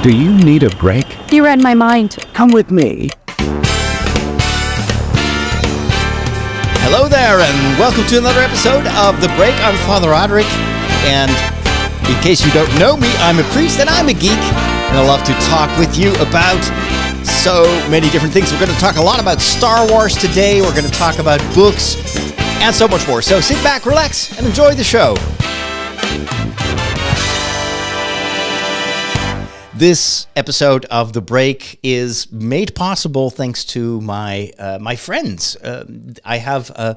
Do you need a break? You read my mind. Come with me. Hello there, and welcome to another episode of The Break. I'm Father Roderick, and in case you don't know me, I'm a priest and I'm a geek, and I love to talk with you about so many different things. We're going to talk a lot about Star Wars today. We're going to talk about books and so much more. So sit back, relax, and enjoy the show. This episode of The Break is made possible thanks to my friends. I have a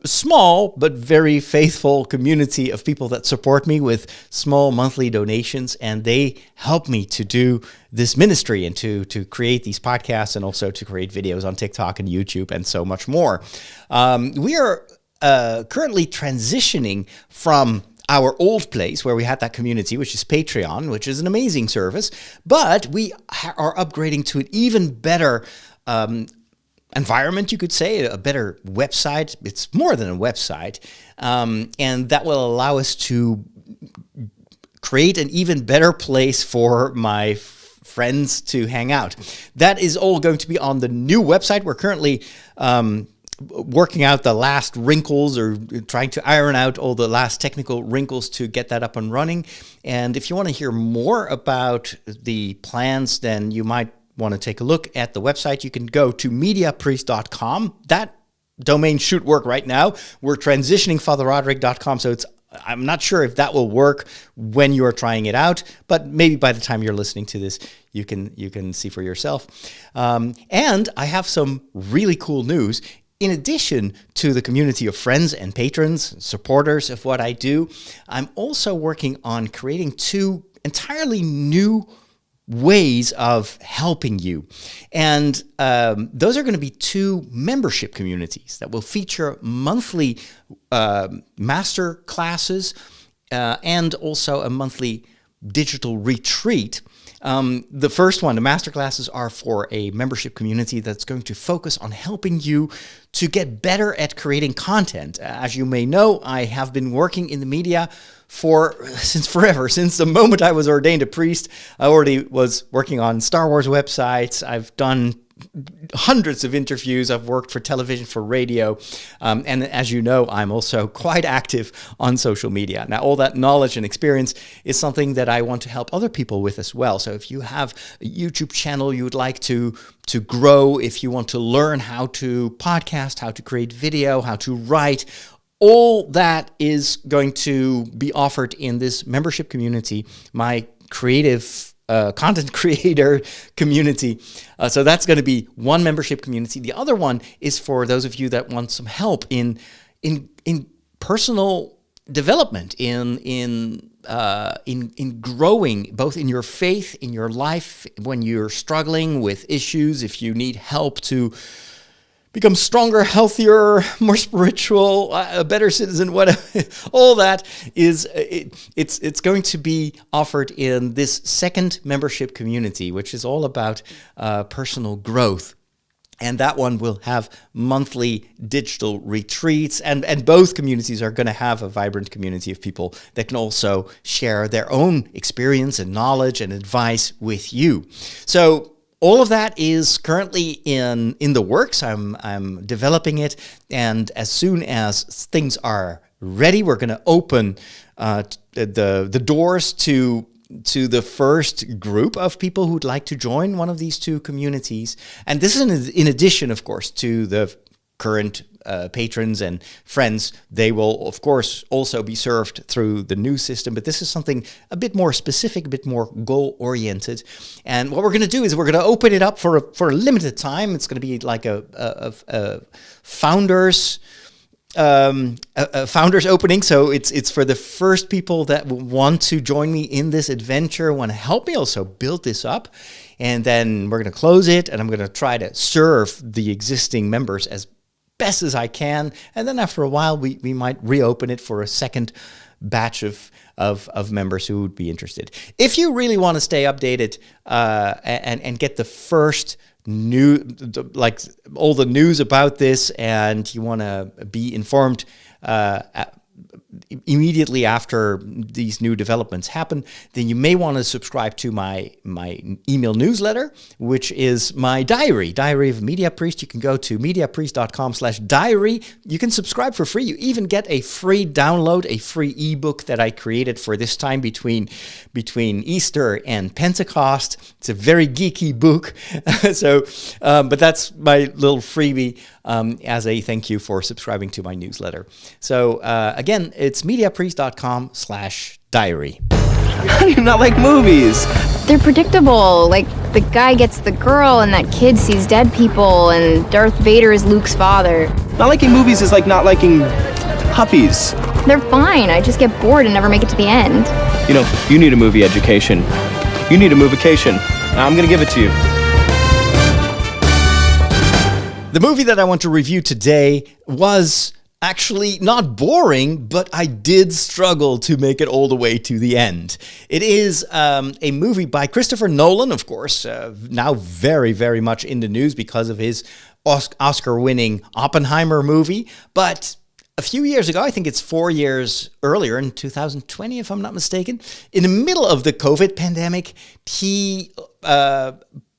small but very faithful community of people that support me with small monthly donations, and they help me to do this ministry and to create these podcasts and also to create videos on TikTok and YouTube and so much more. We are currently transitioning from our old place where we had that community, which is Patreon, which is an amazing service, but we are upgrading to an even better environment, you could say, a better website. It's more than a website, and that will allow us to create an even better place for my friends to hang out. That is all going to be on the new website. We're currently working out the last wrinkles or trying to iron out all the last technical wrinkles to get that up and running. And if you want to hear more about the plans, then you might want to take a look at the website. You can go to mediapriest.com. That domain should work right now. We're transitioning fatherroderick.com, so I'm not sure if that will work when you're trying it out, but maybe by the time you're listening to this, you can see for yourself. And I have some really cool news. In addition to the community of friends and patrons, supporters of what I do, I'm also working on creating two entirely new ways of helping you. And those are going to be two membership communities that will feature monthly master classes and also a monthly digital retreat. The first one, the masterclasses, are for a membership community that's going to focus on helping you to get better at creating content. As you may know, I have been working in the media since forever. Since the moment I was ordained a priest, I already was working on Star Wars websites. I've done hundreds of interviews. I've worked for television, for radio, and as you know, I'm also quite active on social media. Now, all that knowledge and experience is something that I want to help other people with as well. So if you have a YouTube channel you would like to grow, if you want to learn how to podcast, how to create video, how to write, all that is going to be offered in this membership community, my creative content creator community. So that's going to be one membership community. The other one is for those of you that want some help in personal development, in growing both in your faith, in your life, when you're struggling with issues, if you need help to become stronger, healthier, more spiritual, a better citizen, whatever. All that is, it's going to be offered in this second membership community, which is all about personal growth. And that one will have monthly digital retreats. And both communities are going to have a vibrant community of people that can also share their own experience and knowledge and advice with you. So all of that is currently in the works. I'm developing it, and as soon as things are ready, we're going to open the doors to the first group of people who'd like to join one of these two communities. And this is in addition, of course, to the current patrons and friends. They will, of course, also be served through the new system, but this is something a bit more specific, a bit more goal-oriented. And what we're going to do is we're going to open it up for a limited time. It's going to be like a founders opening. So it's for the first people that want to join me in this adventure, want to help me also build this up. And then we're going to close it, and I'm going to try to serve the existing members as best as I can, and then after a while we might reopen it for a second batch of members who would be interested. If you really want to stay updated and get the first like all the news about this, and you want to be informed immediately after these new developments happen, then you may want to subscribe to my email newsletter, which is my diary of a Media Priest. You can go to mediapriest.com/diary. You can subscribe for free. You even get a free download, a free ebook that I created for this time between Easter and Pentecost. It's a very geeky book. But that's my little freebie as a thank you for subscribing to my newsletter. So again, it's mediapriest.com/diary. How do you not like movies? They're predictable. Like, the guy gets the girl and that kid sees dead people and Darth Vader is Luke's father. Not liking movies is like not liking puppies. They're fine. I just get bored and never make it to the end. You know, you need a movie education. You need a movication. I'm gonna give it to you. The movie that I want to review today was actually not boring, but I did struggle to make it all the way to the end. It is a movie by Christopher Nolan, of course, now very, very much in the news because of his Oscar-winning Oppenheimer movie. But a few years ago, I think it's 4 years earlier, in 2020, if I'm not mistaken, in the middle of the COVID pandemic, he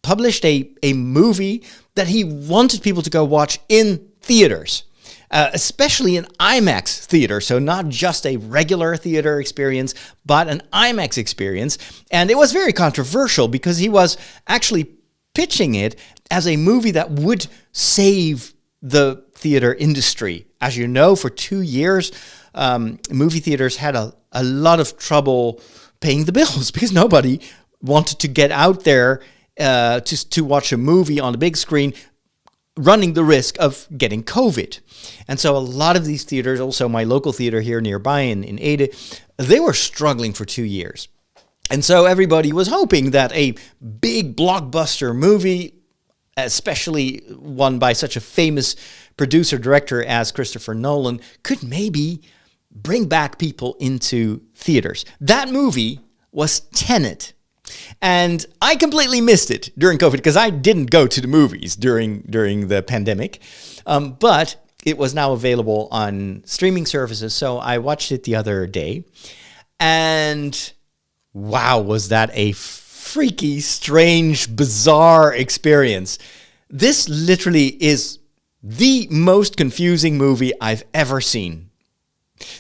published a movie that he wanted people to go watch in theaters. Especially an IMAX theater, so not just a regular theater experience, but an IMAX experience. And it was very controversial because he was actually pitching it as a movie that would save the theater industry. As you know, for 2 years, movie theaters had a lot of trouble paying the bills because nobody wanted to get out there to watch a movie on the big screen, running the risk of getting COVID. And so a lot of these theaters, also my local theater here nearby in Ede, they were struggling for 2 years. And so everybody was hoping that a big blockbuster movie, especially one by such a famous producer-director as Christopher Nolan, could maybe bring back people into theaters. That movie was Tenet. And I completely missed it during COVID because I didn't go to the movies during the pandemic. But it was now available on streaming services, so I watched it the other day. And wow, was that a freaky, strange, bizarre experience. This literally is the most confusing movie I've ever seen.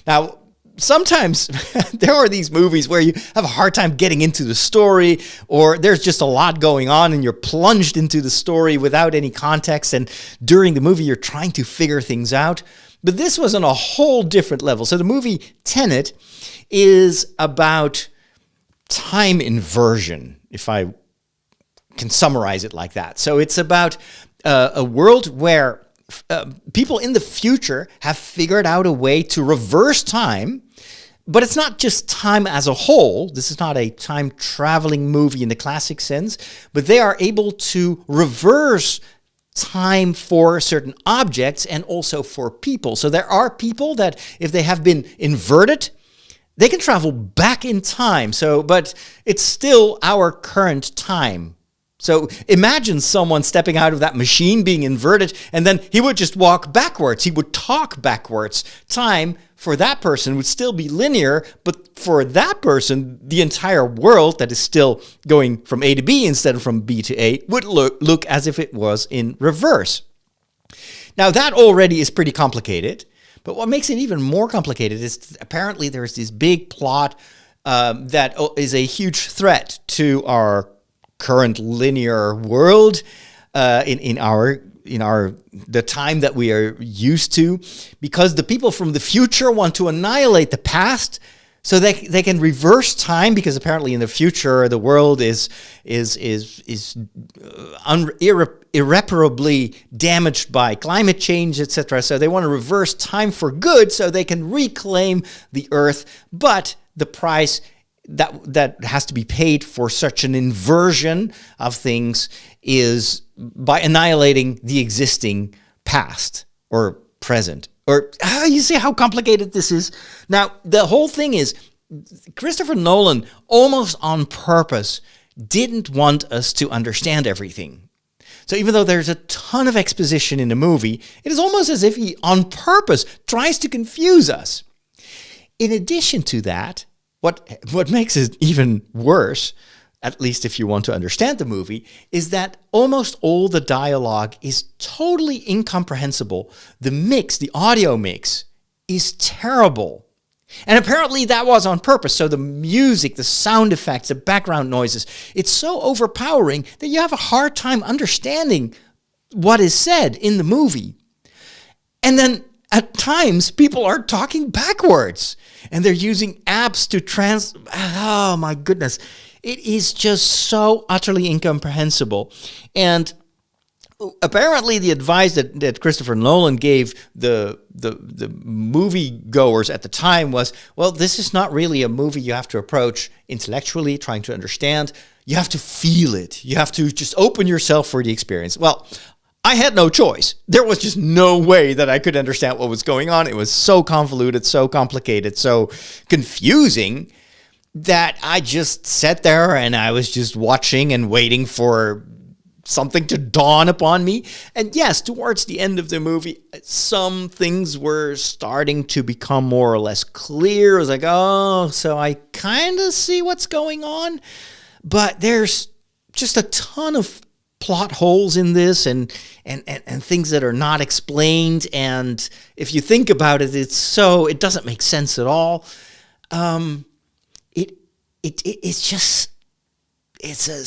Now, sometimes there are these movies where you have a hard time getting into the story, or there's just a lot going on and you're plunged into the story without any context, and during the movie you're trying to figure things out. But this was on a whole different level. So the movie Tenet is about time inversion, if I can summarize it like that. So it's about a world where people in the future have figured out a way to reverse time, but it's not just time as a whole. This is not a time-traveling movie in the classic sense, but they are able to reverse time for certain objects and also for people. So there are people that, if they have been inverted, they can travel back in time. But it's still our current time. So imagine someone stepping out of that machine being inverted, and then he would just walk backwards. He would talk backwards. Time for that person would still be linear, but for that person, the entire world that is still going from A to B instead of from B to A would look as if it was in reverse. Now, that already is pretty complicated, but what makes it even more complicated is apparently there's this big plot that is a huge threat to our current linear world in the time that we are used to, because the people from the future want to annihilate the past so they can reverse time, because apparently in the future the world is irreparably damaged by climate change, etc. So they want to reverse time for good so they can reclaim the earth, but the price that has to be paid for such an inversion of things is by annihilating the existing past or present. Or you see how complicated this is? Now, the whole thing is Christopher Nolan almost on purpose didn't want us to understand everything. So even though there's a ton of exposition in the movie, it is almost as if he on purpose tries to confuse us. In addition to that, what makes it even worse, at least if you want to understand the movie, is that almost all the dialogue is totally incomprehensible. The audio mix, is terrible. And apparently that was on purpose. So the music, the sound effects, the background noises, it's so overpowering that you have a hard time understanding what is said in the movie. And then at times, people are talking backwards and they're using apps to oh my goodness. It is just so utterly incomprehensible. And apparently the advice that Christopher Nolan gave the movie goers at the time was, well, this is not really a movie you have to approach intellectually, trying to understand. You have to feel it. You have to just open yourself for the experience. Well, I had no choice. There was just no way that I could understand what was going on. It was so convoluted, so complicated, so confusing that I just sat there and I was just watching and waiting for something to dawn upon me. And yes, towards the end of the movie, some things were starting to become more or less clear. I was like, oh, so I kind of see what's going on. But there's just a ton of plot holes in this and things that are not explained. And if you think about it, it doesn't make sense at all. It's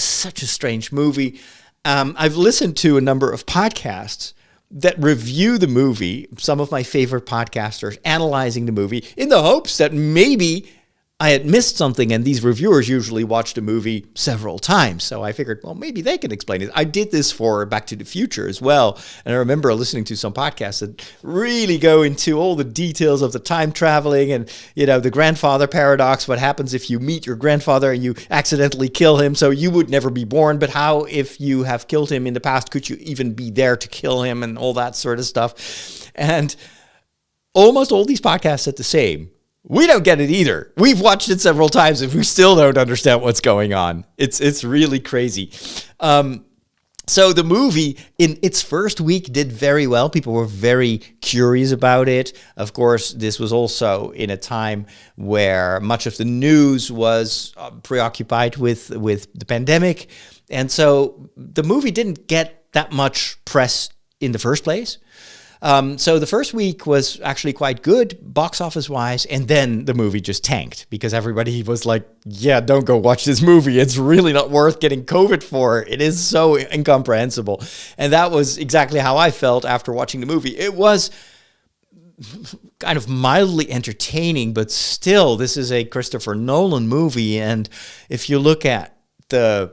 such a strange movie. I've listened to a number of podcasts that review the movie, some of my favorite podcasters analyzing the movie in the hopes that maybe I had missed something, and these reviewers usually watch the movie several times. So I figured, well, maybe they can explain it. I did this for Back to the Future as well. And I remember listening to some podcasts that really go into all the details of the time traveling and, the grandfather paradox. What happens if you meet your grandfather and you accidentally kill him? So you would never be born. But how, if you have killed him in the past, could you even be there to kill him and all that sort of stuff? And almost all these podcasts said the same. We don't get it either. We've watched it several times and we still don't understand what's going on. It's really crazy. So the movie in its first week did very well. People were very curious about it. Of course, this was also in a time where much of the news was preoccupied with the pandemic. And so the movie didn't get that much press in the first place. So the first week was actually quite good box office wise. And then the movie just tanked because everybody was like, yeah, don't go watch this movie. It's really not worth getting COVID for. It is so incomprehensible. And that was exactly how I felt after watching the movie. It was kind of mildly entertaining, but still, this is a Christopher Nolan movie. And if you look at the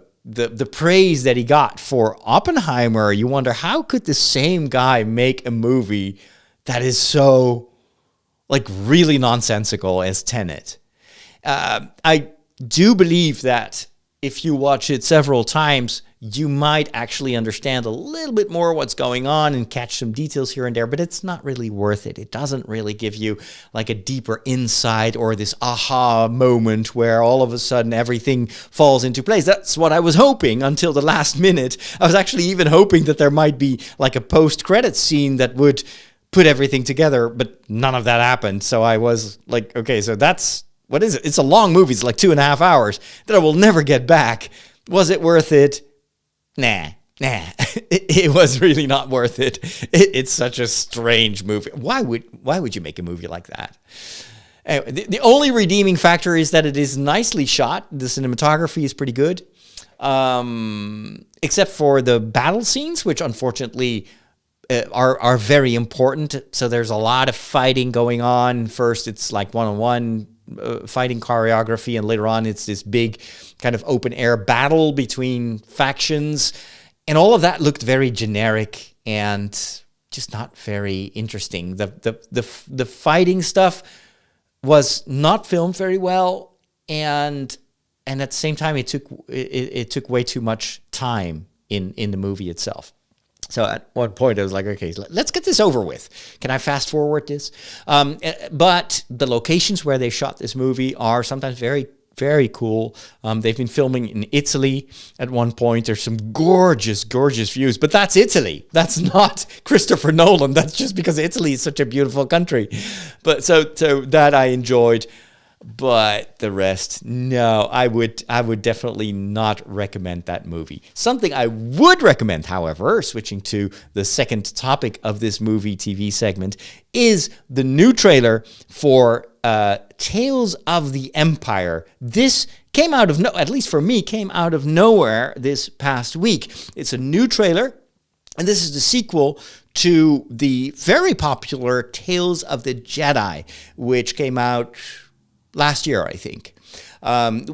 praise that he got for Oppenheimer, you wonder, how could the same guy make a movie that is so, really nonsensical as Tenet? I do believe that if you watch it several times, you might actually understand a little bit more what's going on and catch some details here and there, but it's not really worth it. It doesn't really give you a deeper insight or this aha moment where all of a sudden everything falls into place. That's what I was hoping until the last minute. I was actually even hoping that there might be a post-credits scene that would put everything together, but none of that happened. So I was like, okay, so that's, what is it? It's a long movie. It's 2.5 hours that I will never get back. Was it worth it? Nah. It was really not worth it. It's such a strange movie. Why would you make a movie like that? Anyway, the only redeeming factor is that it is nicely shot. The cinematography is pretty good, except for the battle scenes, which unfortunately are very important. So there's a lot of fighting going on. First, it's one-on-one fighting choreography, and later on it's this big kind of open air battle between factions, and all of that looked very generic and just not very interesting. The fighting stuff was not filmed very well, and at the same time it took way too much time in the movie itself. So at one point I was like, okay, let's get this over with. Can I fast forward this? But the locations where they shot this movie are sometimes very very cool. They've been filming in Italy at one point. There's some gorgeous, gorgeous views, but that's Italy. That's not Christopher Nolan. That's just because Italy is such a beautiful country. But so that I enjoyed. But the rest, no, I would definitely not recommend that movie. Something I would recommend, however, switching to the second topic of this movie TV segment, is the new trailer for Tales of the Empire. This came out of at least for me, came out of nowhere this past week. It's a new trailer, and this is the sequel to the very popular Tales of the Jedi, which came out last year, I think,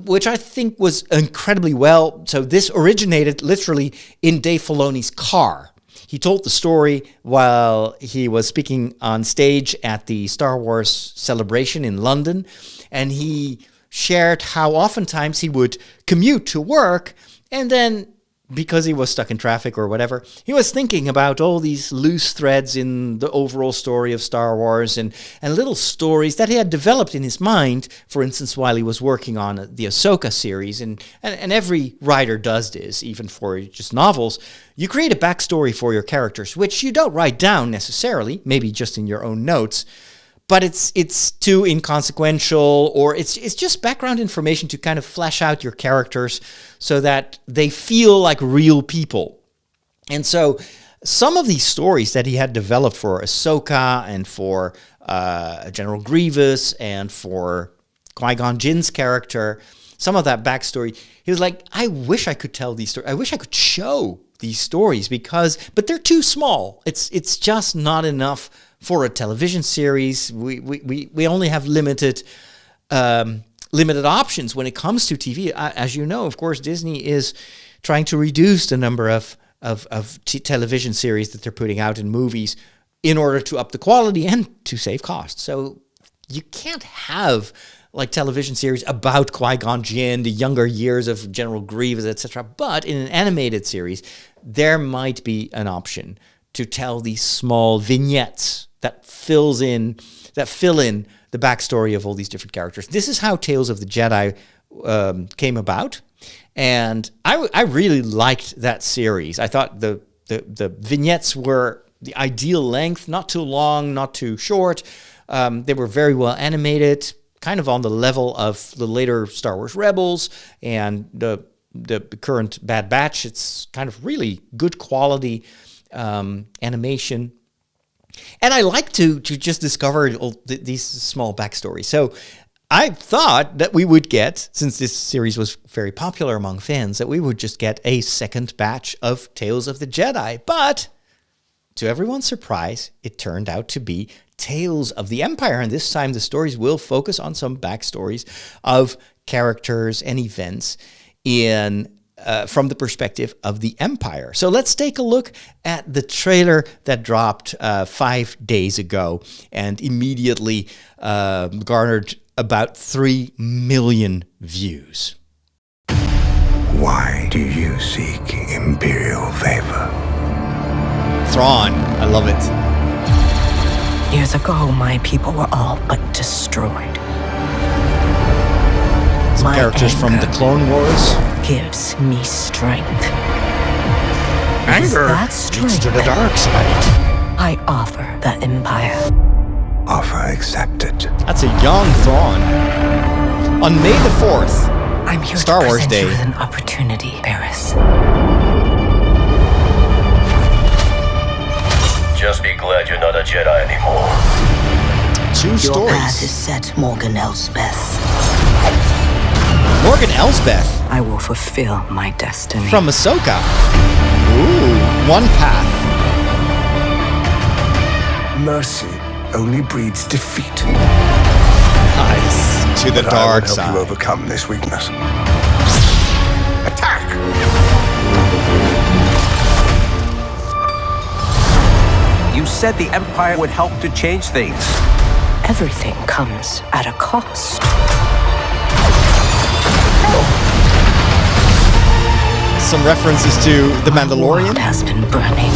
which I think was incredibly well. So this originated literally in Dave Filoni's car. He told the story while he was speaking on stage at the Star Wars celebration in London, and he shared how oftentimes he would commute to work, and then because he was stuck in traffic or whatever, he was thinking about all these loose threads in the overall story of Star Wars and little stories that he had developed in his mind, for instance, while he was working on the Ahsoka series. And every writer does this, even for just novels. You create a backstory for your characters, which you don't write down necessarily, maybe just in your own notes, but it's too inconsequential, or it's just background information to kind of flesh out your characters so that they feel like real people. And so some of these stories that he had developed for Ahsoka and for General Grievous and for Qui-Gon Jinn's character, some of that backstory, he was like, I wish I could tell these stories. I wish I could show these stories but they're too small. It's just not enough for a television series. We only have limited options when it comes to TV. As you know, of course, Disney is trying to reduce the number of television series that they're putting out in movies in order to up the quality and to save costs. So you can't have like television series about Qui-Gon Jinn, the younger years of General Grievous, etc. But in an animated series, there might be an option to tell these small vignettes that fill in the backstory of all these different characters. This is how Tales of the Jedi came about, and I really liked that series. I thought the vignettes were the ideal length, not too long, not too short. They were very well animated, kind of on the level of the later Star Wars Rebels and the current Bad Batch. It's kind of really good quality animation. And I like to just discover these small backstories. So I thought that we would get, since this series was very popular among fans, that we would just get a second batch of Tales of the Jedi. But to everyone's surprise, it turned out to be Tales of the Empire. And this time the stories will focus on some backstories of characters and events from the perspective of the Empire. So let's take a look at the trailer that dropped 5 days ago and immediately garnered about 3 million views. Why do you seek imperial favor? Thrawn, I love it. Years ago, my people were all but destroyed. Some characters from the Clone Wars. Gives me strength. Anger That leads strength to the dark side. I offer the Empire. Offer accepted. That's a young Thrawn. On May the 4th, I'm here Star to Wars present Day. you with an opportunity, Barris. Just be glad you're not a Jedi anymore. Two Your stories. path is set, Morgan Elsbeth. Morgan Elsbeth I will fulfill my destiny. from Ahsoka. Ooh, one path. Mercy only breeds defeat. Nice. To the But I dark will help side. you overcome this weakness. Attack! You said the Empire would help to change things. Everything comes at a cost. Some references to The My Mandalorian. world has been burning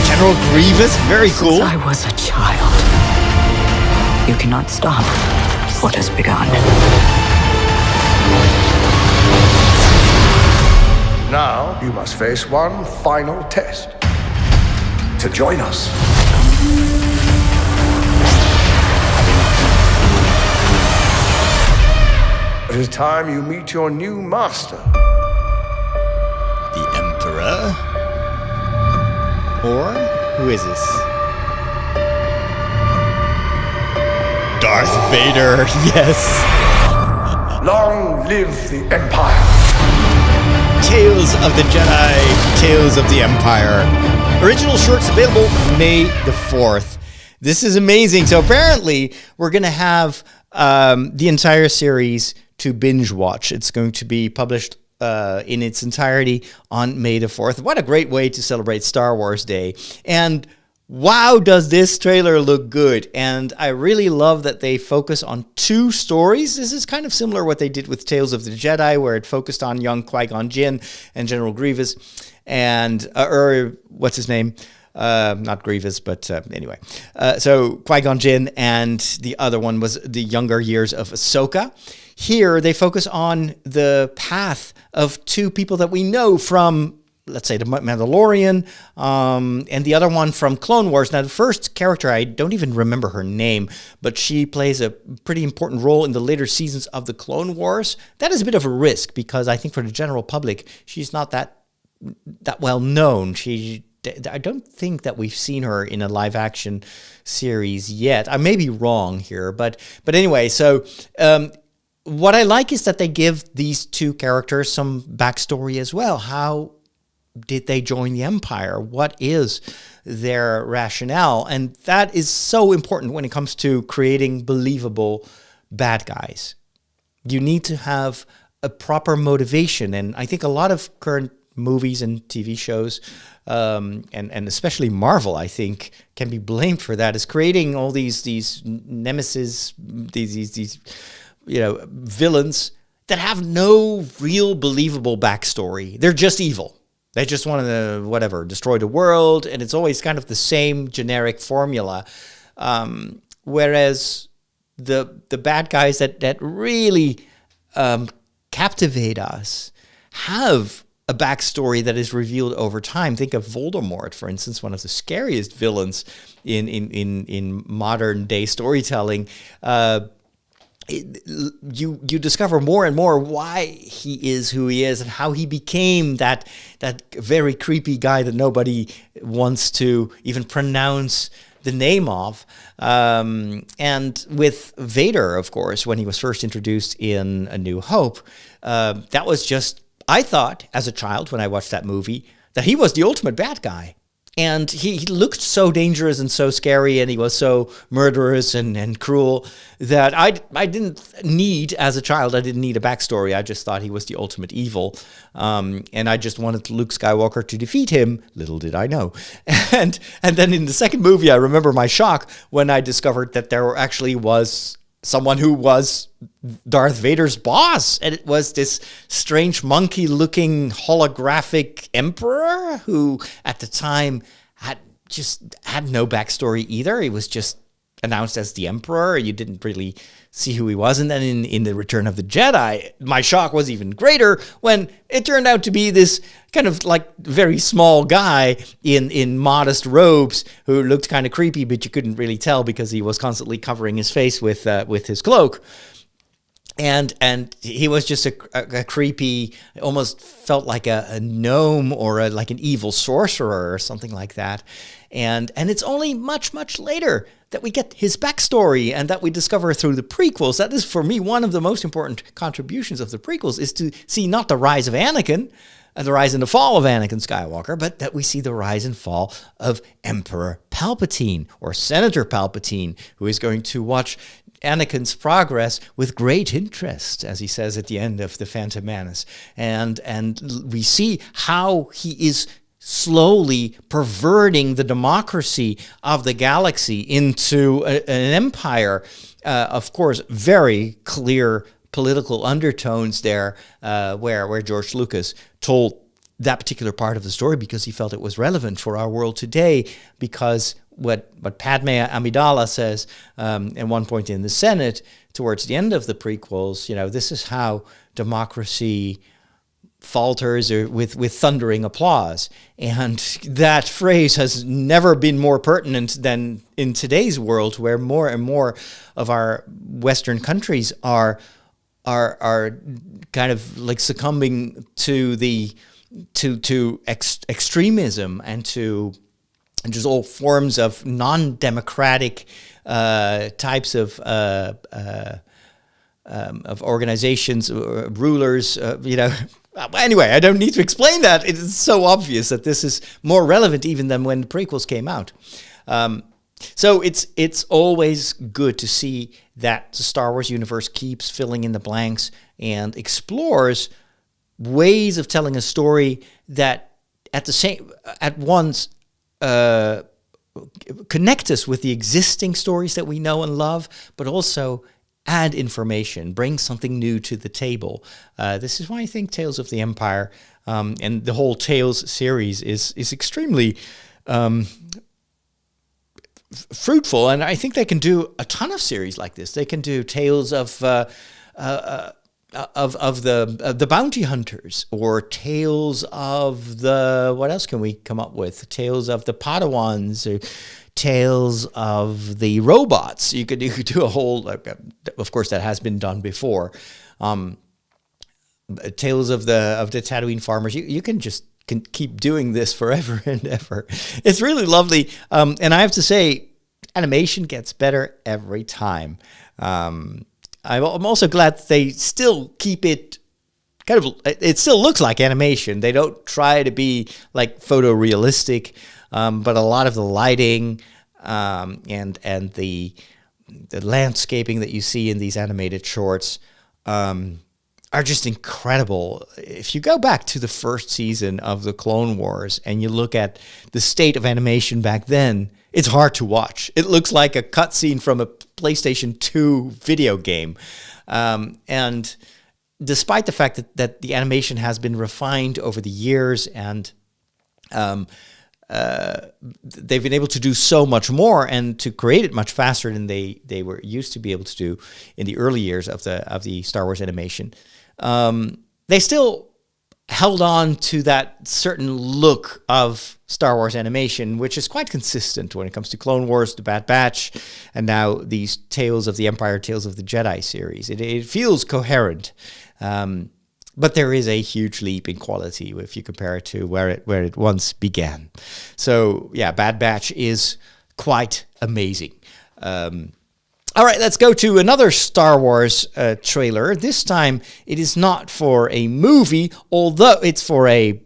General Grievous, very since cool. I was a child. You cannot stop what has begun. you must face one final test. To join us. It is time you meet your new master. The Emperor? Or who is this? Darth Vader, yes. Long live the Empire. Tales of the Jedi, Tales of the Empire. Original shorts available May the 4th. This is amazing. So apparently we're going to have the entire series to binge watch. It's going to be published in its entirety on May the 4th. What a great way to celebrate Star Wars Day. And wow, does this trailer look good. And I really love that they focus on two stories. This is kind of similar to what they did with Tales of the Jedi, where it focused on young Qui-Gon Jinn and General Grievous. And, or what's his name? Not Grievous, but anyway. So Qui-Gon Jinn, and the other one was the younger years of Ahsoka. Here, they focus on the path of two people that we know from, let's say, The Mandalorian, and the other one from Clone Wars. Now, the first character, I don't even remember her name, but she plays a pretty important role in the later seasons of the Clone Wars. That is a bit of a risk, because I think for the general public, she's not that well known. I don't think that we've seen her in a live action series yet. I may be wrong here, but anyway, so what I like is that they give these two characters some backstory as well. How did they join the Empire? What is their rationale? And that is so important when it comes to creating believable bad guys. You need to have a proper motivation, and I think a lot of current movies and TV shows, and especially Marvel, I think, can be blamed for that, is creating all these nemesis, these villains that have no real believable backstory. They're just evil. They just want to, destroy the world, and it's always kind of the same generic formula. Whereas the bad guys that really captivate us have a backstory that is revealed over time. Think of Voldemort, for instance, one of the scariest villains in modern day storytelling. You discover more and more why he is who he is and how he became that very creepy guy that nobody wants to even pronounce the name of. And with Vader, of course, when he was first introduced in A New Hope, that was just, I thought as a child when I watched that movie that he was the ultimate bad guy. And he looked so dangerous and so scary, and he was so murderous and cruel that I didn't need, as a child, I didn't need a backstory. I just thought he was the ultimate evil. And I just wanted Luke Skywalker to defeat him. Little did I know. And then in the second movie, I remember my shock when I discovered that there actually was someone who was Darth Vader's boss, and it was this strange monkey-looking holographic emperor who, at the time, had no backstory either. He was just announced as the emperor. You didn't really see who he was. And then in the Return of the Jedi, my shock was even greater when it turned out to be this kind of like very small guy in modest robes who looked kind of creepy, but you couldn't really tell because he was constantly covering his face with his cloak. And he was just a creepy, almost felt like a gnome or like an evil sorcerer or something like that. And it's only much, much later that we get his backstory and that we discover through the prequels. That is, for me, one of the most important contributions of the prequels, is to see not the rise of Anakin and the rise and the fall of Anakin Skywalker, but that we see the rise and fall of Emperor Palpatine, or Senator Palpatine, who is going to watch Anakin's progress with great interest, as he says at the end of The Phantom Menace. And we see how he is slowly perverting the democracy of the galaxy into an empire. Of course, very clear political undertones there, where George Lucas told that particular part of the story because he felt it was relevant for our world today, because what Padme Amidala says at one point in the Senate towards the end of the prequels, this is how democracy falters or with thundering applause. And that phrase has never been more pertinent than in today's world, where more and more of our Western countries are kind of like succumbing to extremism and to just all forms of non-democratic types of organizations, rulers, Anyway, I don't need to explain that. It is so obvious that this is more relevant even than when the prequels came out. So it's always good to see that the Star Wars universe keeps filling in the blanks and explores ways of telling a story that at once connect us with the existing stories that we know and love, but also add information, bring something new to the table. This is why I think Tales of the Empire and the whole Tales series is extremely fruitful, and I think they can do a ton of series like this. They can do Tales of the bounty hunters, or Tales of the, what else can we come up with? Tales of the Padawans, or Tales of the robots. You could do a whole, of course that has been done before. Tales of the Tatooine farmers. You can keep doing this forever and ever. It's really lovely. And I have to say, animation gets better every time. I'm also glad that they still keep it it still looks like animation. They don't try to be like photorealistic, but a lot of the lighting and the landscaping that you see in these animated shorts are just incredible. If you go back to the first season of the Clone Wars and you look at the state of animation back then, it's hard to watch. It looks like a cutscene from a PlayStation 2 video game. And despite the fact that the animation has been refined over the years, and they've been able to do so much more and to create it much faster than they were used to be able to do in the early years of the Star Wars animation, they still held on to that certain look of Star Wars animation, which is quite consistent when it comes to Clone Wars, The Bad Batch, and now these Tales of the Empire, Tales of the Jedi series. It feels coherent, but there is a huge leap in quality if you compare it to where it once began. So yeah, Bad Batch is quite amazing. All right, let's go to another Star Wars trailer. This time, it is not for a movie, although it's for a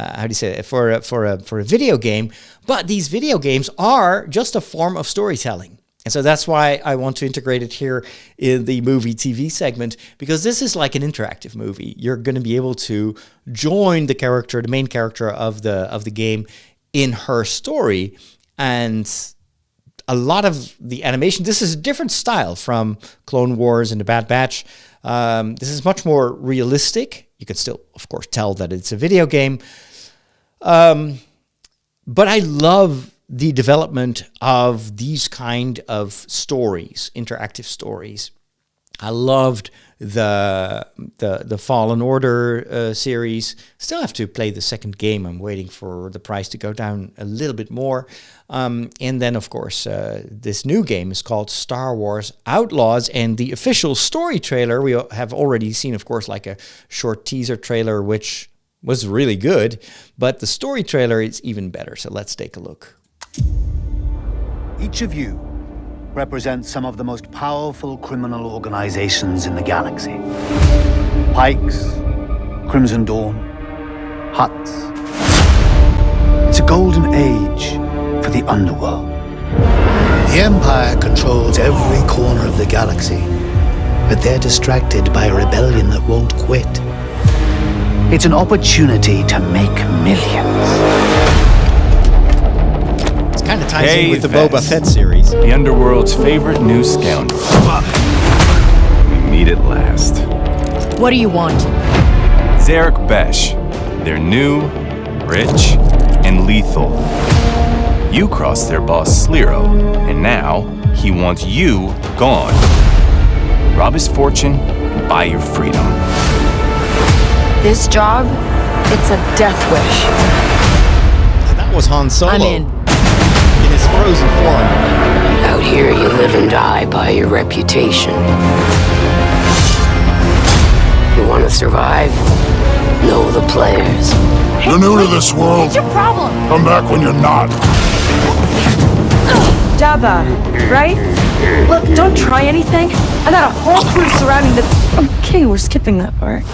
for a video game. But these video games are just a form of storytelling, and so that's why I want to integrate it here in the movie TV segment, because this is like an interactive movie. You're going to be able to join the main character of the game, in her story, and a lot of the animation, this is a different style from Clone Wars and The Bad Batch. This is much more realistic. You can still, of course, tell that it's a video game. But I love the development of these kind of stories, interactive stories. I loved the Fallen Order series. Still have to play the second game. I'm waiting for the price to go down a little bit more. And then, of course, this new game is called Star Wars Outlaws. And the official story trailer, we have already seen, of course, like a short teaser trailer, which was really good. But the story trailer is even better. So let's take a look. Each of you represents some of the most powerful criminal organizations in the galaxy. Pikes, Crimson Dawn, Hutts. It's a golden age for the underworld. The Empire controls every corner of the galaxy, but they're distracted by a rebellion that won't quit. It's an opportunity to make millions. Kind of ties in with the Boba Fett series. The underworld's favorite new scoundrel. We meet at last. What do you want? Zarek Besh. They're new, rich, and lethal. You crossed their boss Sliro, and now he wants you gone. Rob his fortune and buy your freedom. This job, it's a death wish. That was Han Solo. I'm in. In his frozen form. Out here, you live and die by your reputation. You want to survive? Know the players. You're new to this world. What's your problem? Come back when you're not. Jabba, right? Look, don't try anything. I got a whole crew surrounding the... Okay, we're skipping that part.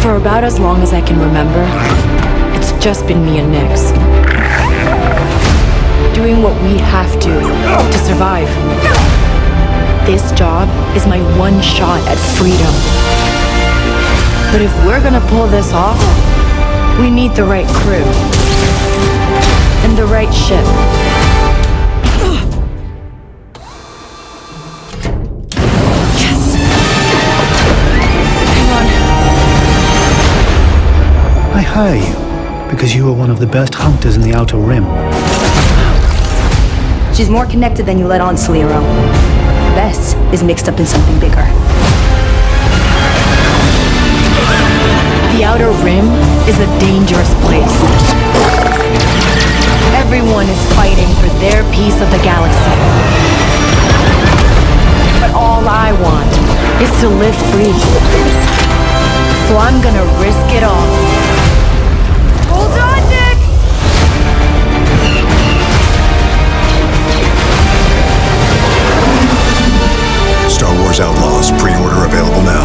For about as long as I can remember, it's just been me and Nix. Doing what we have to survive. This job is my one shot at freedom. But if we're gonna pull this off, we need the right crew. And the right ship. Yes! Hang on. I hire you because you are one of the best hunters in the Outer Rim. She's more connected than you let on, Slero. Bess is mixed up in something bigger. The Outer Rim is a dangerous place. Everyone is fighting for their piece of the galaxy. But all I want is to live free. So I'm gonna risk it all. Hold on, Nix! Star Wars Outlaws, pre-order available now.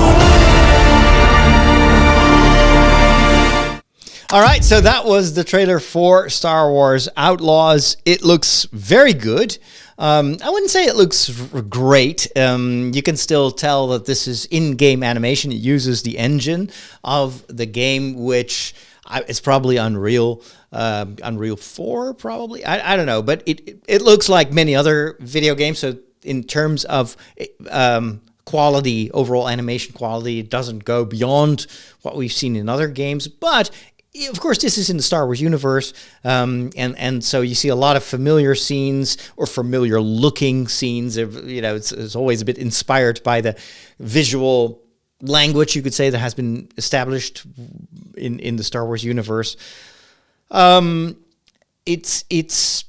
All right, so that was the trailer for Star Wars Outlaws. It looks very good. I wouldn't say it looks great. You can still tell that this is in-game animation. It uses the engine of the game, which is probably Unreal 4, probably. I don't know, but it looks like many other video games. So in terms of quality, overall animation quality, it doesn't go beyond what we've seen in other games, but of course, this is in the Star Wars universe, and so you see a lot of familiar scenes or familiar-looking scenes. It's always a bit inspired by the visual language, you could say, that has been established in the Star Wars universe. It's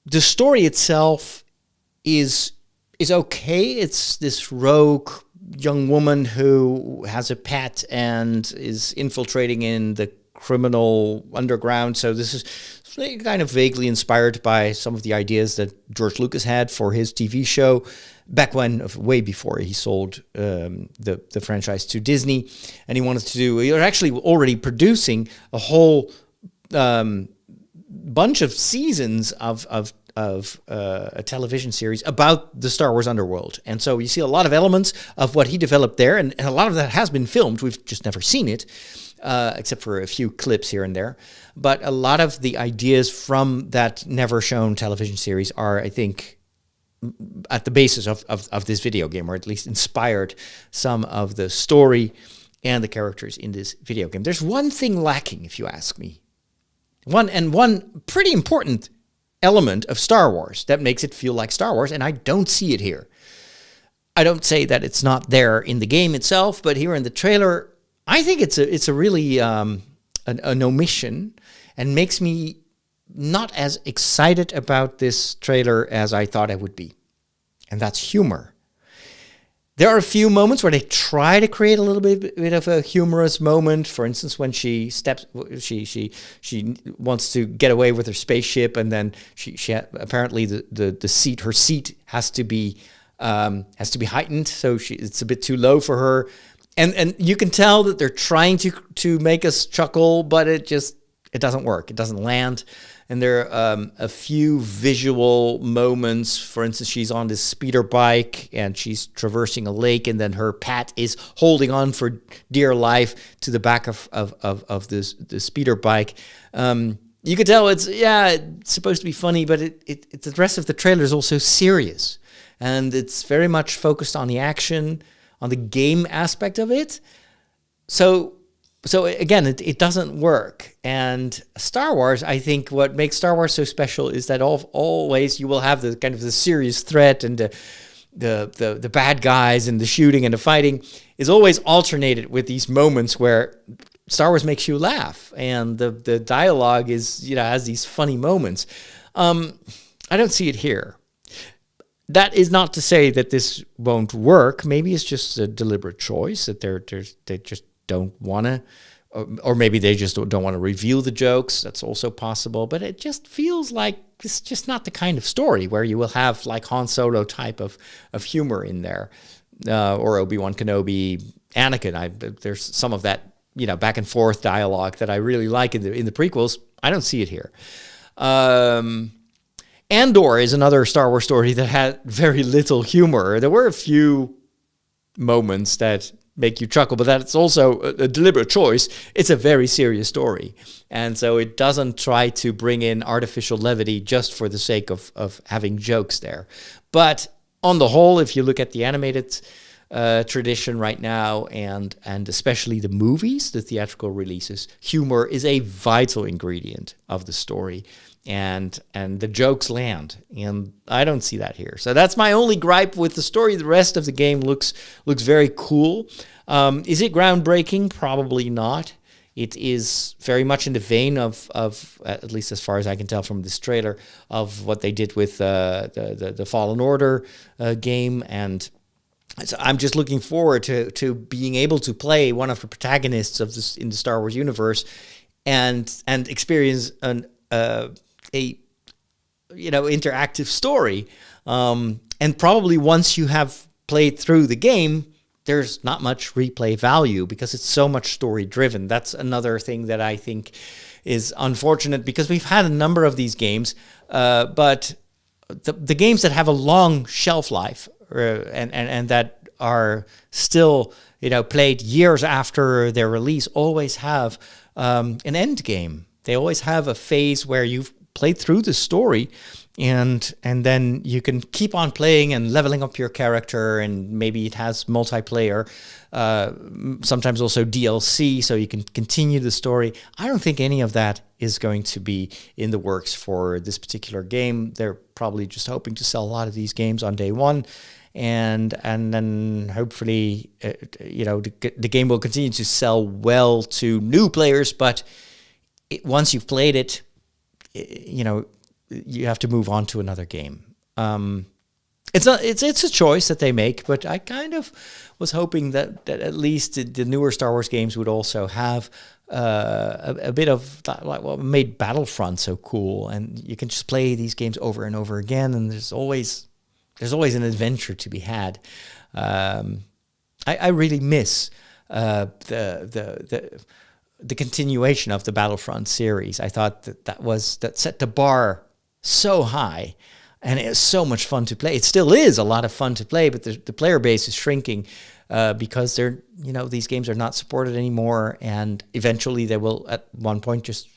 the story itself is okay. It's this rogue young woman who has a pet and is infiltrating in the criminal underground. So this is kind of vaguely inspired by some of the ideas that George Lucas had for his TV show back when, way before he sold the franchise to Disney. And he wanted to do, he was actually already producing a whole bunch of seasons of a television series about the Star Wars underworld. And so you see a lot of elements of what he developed there, and a lot of that has been filmed. We've just never seen it. Except for a few clips here and there. But a lot of the ideas from that never-shown television series are, I think, at the basis of this video game, or at least inspired some of the story and the characters in this video game. There's one thing lacking, if you ask me. One pretty important element of Star Wars that makes it feel like Star Wars, and I don't see it here. I don't say that it's not there in the game itself, but here in the trailer, I think it's a really an omission, and makes me not as excited about this trailer as I thought I would be. And that's humor. There are a few moments where they try to create a little bit of a humorous moment. For instance, when she wants to get away with her spaceship, and then she apparently the seat, her seat has to be heightened, so it's a bit too low for her. And you can tell that they're trying to make us chuckle, but it doesn't work. It doesn't land. And there are a few visual moments. For instance, she's on this speeder bike and she's traversing a lake, and then her pet is holding on for dear life to the back of the speeder bike. You can tell it's supposed to be funny, but the rest of the trailer is also serious, and it's very much focused on the action, on the game aspect of it. So again, it doesn't work. And Star Wars, I think what makes Star Wars so special is that always you will have the kind of the serious threat and the bad guys and the shooting and the fighting is always alternated with these moments where Star Wars makes you laugh, and the dialogue is, has these funny moments. I don't see it here. That is not to say that this won't work. Maybe it's just a deliberate choice that they just don't want to, or maybe they just don't want to reveal the jokes. That's also possible. But it just feels like it's just not the kind of story where you will have like Han Solo type of humor in there, or Obi-Wan Kenobi, Anakin. There's some of that, back and forth dialogue that I really like in the prequels. I don't see it here. Andor is another Star Wars story that had very little humor. There were a few moments that make you chuckle, but that's also a deliberate choice. It's a very serious story. And so it doesn't try to bring in artificial levity just for the sake of having jokes there. But on the whole, if you look at the animated tradition right now, and especially the movies, the theatrical releases, humor is a vital ingredient of the story. And the jokes land, and I don't see that here. So that's my only gripe with the story. The rest of the game looks very cool. Is it groundbreaking? Probably not. It is very much in the vein of at least as far as I can tell from this trailer, of what they did with the Fallen Order game. And so I'm just looking forward to being able to play one of the protagonists of this in the Star Wars universe, and experience a interactive story, and probably once you have played through the game, there's not much replay value because it's so much story driven. That's another thing that I think is unfortunate, because we've had a number of these games, but the games that have a long shelf life and that are still played years after their release always have an end game. They always have a phase where you've played through the story, and then you can keep on playing and leveling up your character, and maybe it has multiplayer, sometimes also DLC, so you can continue the story. I don't think any of that is going to be in the works for this particular game. They're probably just hoping to sell a lot of these games on day one, and then hopefully the game will continue to sell well to new players, but once you've played it, you have to move on to another game. It's a choice that they make, but I kind of was hoping that at least the newer Star Wars games would also have a bit of that, like what made Battlefront so cool, and you can just play these games over and over again, and there's always an adventure to be had. I really miss the continuation of the Battlefront series. I thought that set the bar so high, and it was so much fun to play. It still is a lot of fun to play, but the player base is shrinking because these games are not supported anymore, and eventually they will at one point just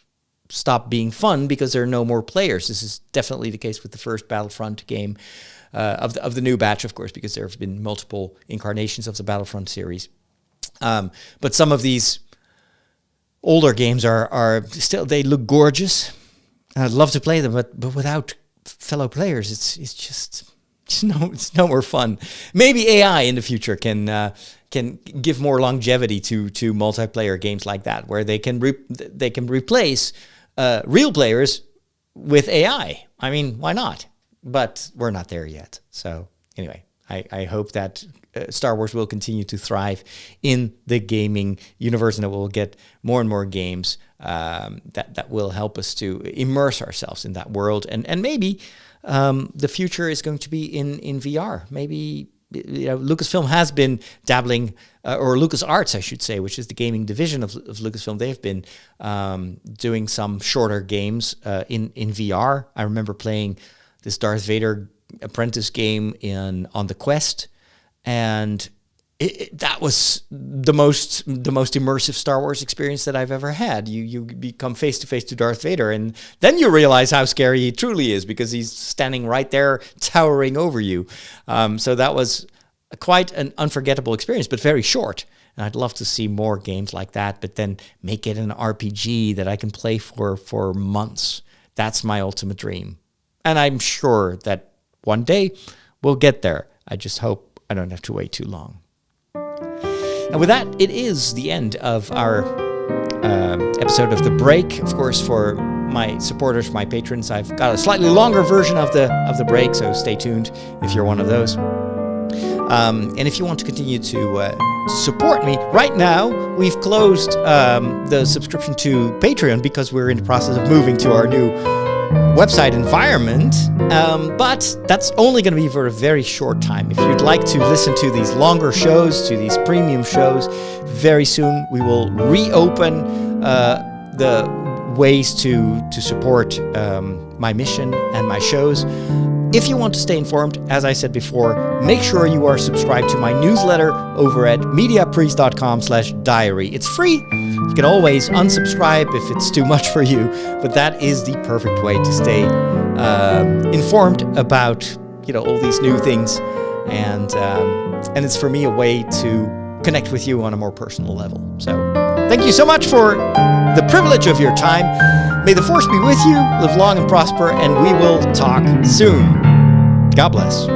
stop being fun because there are no more players. This is definitely the case with the first Battlefront game of the new batch, of course, because there have been multiple incarnations of the Battlefront series. But some of these older games are still, they look gorgeous. I'd love to play them, but without fellow players, it's no more fun. Maybe AI in the future can give more longevity to multiplayer games like that, where they can replace real players with AI. I mean, why not? But we're not there yet. So anyway, I hope that Star Wars will continue to thrive in the gaming universe, and that we'll get more and more games that will help us to immerse ourselves in that world. And maybe the future is going to be in VR. Maybe Lucasfilm has been dabbling, or LucasArts, I should say, which is the gaming division of Lucasfilm. They've been doing some shorter games in VR. I remember playing this Darth Vader apprentice game on the Quest, and that was the most immersive Star Wars experience that I've ever had. You become face to face to Darth Vader, and then you realize how scary he truly is, because he's standing right there, towering over you. So that was quite an unforgettable experience, but very short. And I'd love to see more games like that, but then make it an RPG that I can play for months. That's my ultimate dream, and I'm sure that one day we'll get there. I just hope I don't have to wait too long. And with that, it is the end of our episode of The Break. Of course, for my supporters, my patrons, I've got a slightly longer version of the break, so stay tuned if you're one of those. And if you want to continue to support me, right now we've closed the subscription to Patreon because we're in the process of moving to our new website environment, but that's only going to be for a very short time. If you'd like to listen to these longer shows, to these premium shows, very soon we will reopen the ways to support my mission and my shows. If you want to stay informed, as I said before, make sure you are subscribed to my newsletter over at mediapriest.com/diary. It's free. You can always unsubscribe if it's too much for you, but that is the perfect way to stay informed about all these new things, and it's for me a way to connect with you on a more personal level. So thank you so much for the privilege of your time. May the Force be with you, live long and prosper, and we will talk soon. God bless.